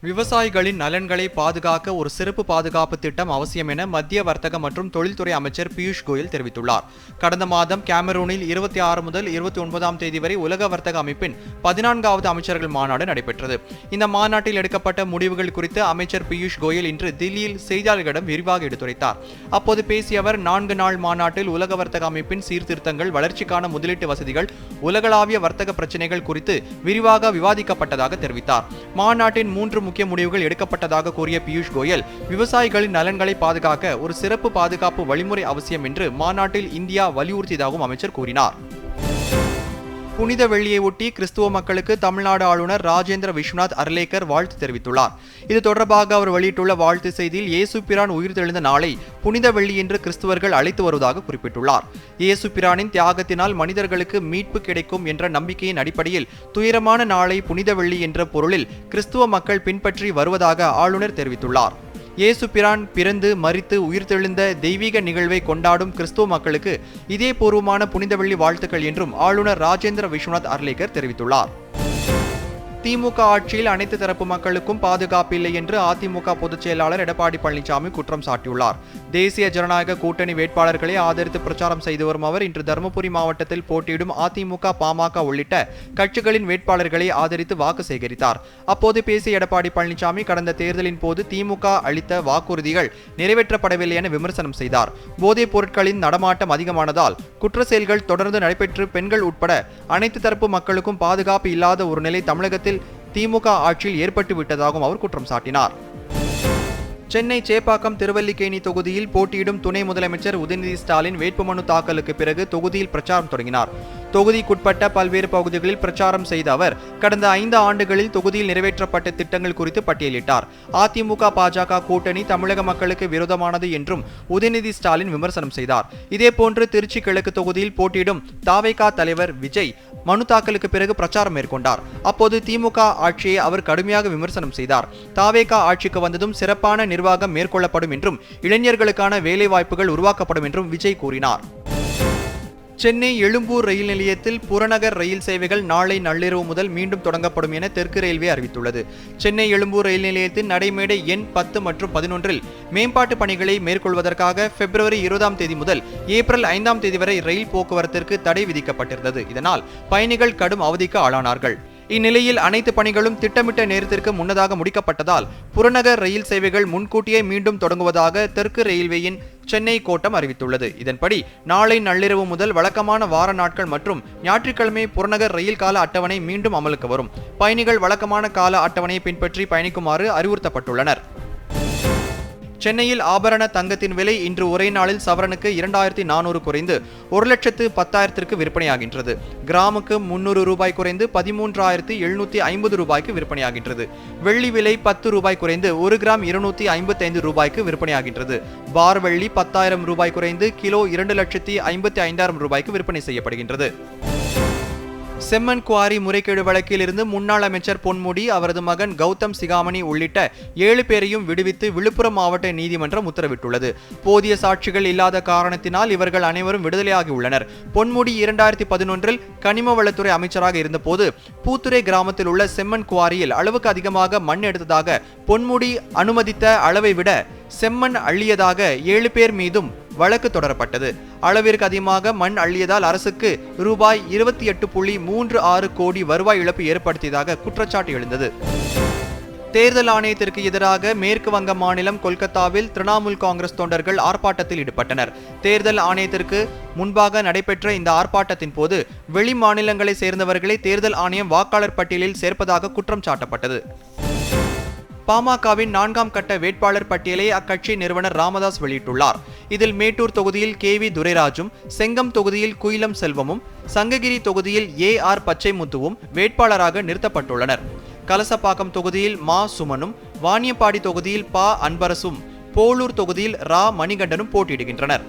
விவசாயிகளின் நலன்களை பாதுகாக்க ஒரு சிறப்பு பாதுகாப்பு திட்டம் அவசியம் என மத்திய வர்த்தக மற்றும் தொழில்துறை அமைச்சர் பியூஷ் கோயல் தெரிவித்துள்ளார். கடந்த மாதம் கேமரூனில் 26 முதல் 29ஆம் தேதி வரை உலக வர்த்தக அமைப்பின் 14வது அமைச்சர்கள் மாநாடு நடைபெற்றது. இந்த மாநாட்டில் எடுக்கப்பட்ட முடிவுகள் குறித்து அமைச்சர் பியூஷ் கோயல் இன்று தில்லியில் செய்தியாளர்களிடம் விரிவாக எடுத்துரைத்தார். அப்போது பேசிய அவர் 4 நாள் மாநாட்டில் உலக வர்த்தக அமைப்பின் சீர்திருத்தங்கள், வளர்ச்சிக்கான முதலீட்டு வசதிகள், உலகளாவிய வர்த்தக பிரச்சினைகள் குறித்து விரிவாக விவாதிக்கப்பட்டதாக தெரிவித்தார். மாநாட்டின் 3 முக்கிய முடிவுகள் எடுக்கப்பட்டதாக கூறிய பியூஷ் கோயல், விவசாயிகளின் நலன்களை பாதுகாக்க ஒரு சிறப்பு பாதுகாப்பு வழிமுறை அவசியம் என்று மாநாட்டில் இந்தியா வலியுறுத்தியதாகவும் அமைச்சர் கூறினார். புனித வெள்ளியை ஒட்டி கிறிஸ்துவ மக்களுக்கு தமிழ்நாடு ஆளுநர் ராஜேந்திர விஸ்வநாத் அர்லேக்கர் வாழ்த்து தெரிவித்துள்ளார். இது தொடர்பாக அவர் வெளியிட்டுள்ள வாழ்த்து செய்தியில், இயேசு பிரான் உயிர்த்தெழுந்த நாளை புனித வெள்ளி என்று கிறிஸ்துவர்கள் அழைத்து வருவதாக குறிப்பிட்டுள்ளார். இயேசு பிரானின் தியாகத்தினால் மனிதர்களுக்கு மீட்பு கிடைக்கும் என்ற நம்பிக்கையின் அடிப்படையில் துயரமான நாளை புனித வெள்ளி என்ற பொருளில் கிறிஸ்துவ மக்கள் பின்பற்றி வருவதாக ஆளுநர் தெரிவித்துள்ளார். இயேசு பிரான் பிறந்து மரித்து உயிர்த்தெழுந்த தெய்வீக நிகழ்வை கொண்டாடும் கிறிஸ்துவ மக்களுக்கு இதயபூர்வமான புனித வெள்ளி வாழ்த்துக்கள் என்றும் ஆளுநர் ராஜேந்திர விஸ்வநாத் அர்லேக்கர் தெரிவித்துள்ளார். திமுக ஆட்சியில் அனைத்து தரப்பு மக்களுக்கும் பாதுகாப்பு இல்லை என்று அதிமுக பொதுச் செயலாளர் எடப்பாடி பழனிசாமி குற்றம் சாட்டியுள்ளார். தேசிய ஜனநாயக கூட்டணி வேட்பாளர்களை ஆதரித்து பிரச்சாரம் செய்து வரும் அவர் இன்று தருமபுரி மாவட்டத்தில் போட்டியிடும் அதிமுக, பாமக உள்ளிட்ட கட்சிகளின் வேட்பாளர்களை ஆதரித்து வாக்கு சேகரித்தார். அப்போது பேசிய எடப்பாடி பழனிசாமி, கடந்த தேர்தலின் போது திமுக அளித்த வாக்குறுதிகள் நிறைவேற்றப்படவில்லை என விமர்சனம் செய்தார். போதைப் பொருட்களின் நடமாட்டம் அதிகமானதால் குற்ற செயல்கள் தொடர்ந்து நடைபெற்று பெண்கள் உட்பட அனைத்து தரப்பு மக்களுக்கும் பாதுகாப்பு இல்லாத ஒரு நிலை தமிழகத்தில் திமுக ஆட்சியில் ஏற்பட்டு விட்டதாகவும் அவர் குற்றம் சாட்டினார். சென்னை சேப்பாக்கம் திருவல்லிக்கேணி தொகுதியில் போட்டியிடும் துணை முதலமைச்சர் உதயநிதி ஸ்டாலின் வேட்புமனு தாக்கலுக்கு பிறகு தொகுதியில் பிரச்சாரம் தொடங்கினார். தொகுதிக்குட்பட்ட பல்வேறு பகுதிகளில் பிரச்சாரம் செய்த அவர் கடந்த 5 ஆண்டுகளில் தொகுதியில் நிறைவேற்றப்பட்ட திட்டங்கள் குறித்து பட்டியலிட்டார். அதிமுக, பாஜக கூட்டணி தமிழக மக்களுக்கு விரோதமானது என்றும் உதயநிதி ஸ்டாலின் விமர்சனம் செய்தார். இதேபோன்று திருச்சி கிழக்கு தொகுதியில் போட்டியிடும் தாவேகா தலைவர் விஜய் மனு தாக்கலுக்கு பிறகு பிரச்சாரம் மேற்கொண்டார். அப்போது திமுக ஆட்சியை அவர் கடுமையாக விமர்சனம் செய்தார். தாவேகா ஆட்சிக்கு வந்ததும் சிறப்பான நிர்வாகம் மேற்கொள்ளப்படும் என்றும் இளைஞர்களுக்கான வேலை வாய்ப்புகள் உருவாக்கப்படும் என்றும் விஜய் கூறினார். சென்னை எழும்பூர் ரயில் நிலையத்தில் புறநகர் ரயில் சேவைகள் நாளை நள்ளிரவு முதல் மீண்டும் தொடங்கப்படும் என தெற்கு ரயில்வே அறிவித்துள்ளது. சென்னை எழும்பூர் ரயில் நிலையத்தின் நடைமேடை எண் 10 மற்றும் 11இல் மேம்பாட்டு பணிகளை மேற்கொள்வதற்காக பிப்ரவரி 20ஆம் தேதி முதல் ஏப்ரல் 5ஆம் தேதி வரை ரயில் போக்குவரத்திற்கு தடை விதிக்கப்பட்டிருந்தது. இதனால் பயணிகள் கடும் அவதிக்கு ஆளானார்கள். இந்நிலையில் அனைத்து பணிகளும் திட்டமிட்ட நேரத்திற்கு முன்னதாக முடிக்கப்பட்டதால் புறநகர் ரயில் சேவைகள் முன்கூட்டியே மீண்டும் தொடங்குவதாக தெற்கு ரயில்வேயின் சென்னை கோட்டம் அறிவித்துள்ளது. இதன்படி நாளை நள்ளிரவு முதல் வழக்கமான வார நாட்கள் மற்றும் ஞாயிற்றுக்கிழமை புறநகர் ரயில் கால அட்டவணை மீண்டும் அமலுக்கு வரும். பயணிகள் வழக்கமான கால அட்டவணையை பின்பற்றி பயணிக்குமாறு அறிவுறுத்தப்பட்டுள்ளனர். சென்னையில் ஆபரண தங்கத்தின் விலை இன்று ஒரே நாளில் சவரனுக்கு 2400 குறைந்து 1,10,000 விற்பனையாகின்றது. கிராமுக்கு 300 ரூபாய் குறைந்து 13,750 ரூபாய்க்கு விற்பனையாகின்றது. வெள்ளி விலை 10 ரூபாய் குறைந்து 1 கிராம் 255 ரூபாய்க்கு விற்பனையாகின்றது. பார் வெள்ளி 10,000 ரூபாய் குறைந்து கிலோ 2,55,000 ரூபாய்க்கு விற்பனை செய்யப்படுகின்றது. செம்மன் குவாரி முறைகேடு வழக்கில் இருந்து முன்னாள் அமைச்சர் பொன்முடி, அவரது மகன் கௌதம் சிகாமணி உள்ளிட்ட 7 பேரையும் விடுவித்து விழுப்புரம் மாவட்ட நீதிமன்றம் உத்தரவிட்டுள்ளது. போதிய சாட்சிகள் இல்லாத காரணத்தினால் இவர்கள் அனைவரும் விடுதலையாகி உள்ளனர். பொன்முடி 2011இல் கனிம வளத்துறை அமைச்சராக இருந்தபோது பூத்துறை கிராமத்தில் உள்ள செம்மன் குவாரியில் அளவுக்கு அதிகமாக மண் எடுத்ததாக பொன்முடி அனுமதித்த அளவை விட செம்மண் அள்ளியதாக 7 பேர் மீதும் வழக்கு தொடரப்பட்டது. அளவிற்கு அதிகமாக மண் அள்ளியதால் அரசுக்கு ரூபாய் 28.36 கோடி வருவாய் இழப்பு ஏற்படுத்தியதாக குற்றச்சாட்டு எழுந்தது. தேர்தல் ஆணையத்திற்கு எதிராக மேற்கு வங்க மாநிலம் கொல்கத்தாவில் திரிணாமுல் காங்கிரஸ் தொண்டர்கள் ஆர்ப்பாட்டத்தில் ஈடுபட்டனர். தேர்தல் ஆணையத்திற்கு முன்பாக நடைபெற்ற இந்த ஆர்ப்பாட்டத்தின் போது வெளி மாநிலங்களை சேர்ந்தவர்களை தேர்தல் ஆணையம் வாக்காளர் பட்டியலில் சேர்ப்பதாக குற்றம் சாட்டப்பட்டது. பாமகவின் 4ஆம் கட்ட வேட்பாளர் பட்டியலை அக்கட்சி நிறுவனர் ராமதாஸ் வெளியிட்டுள்ளார். இதில் மேட்டூர் தொகுதியில் KV துரைராஜும், செங்கம் தொகுதியில் குயிலம் செல்வமும், சங்ககிரி தொகுதியில் AR பச்சைமுத்துவும் வேட்பாளராக நிறுத்தப்பட்டுள்ளனர். கலசப்பாக்கம் தொகுதியில் மா சுமனும், வாணியம்பாடி தொகுதியில் ப அன்பரசும், போலூர் தொகுதியில் ரா மணிகண்டனும் போட்டியிடுகின்றனர்.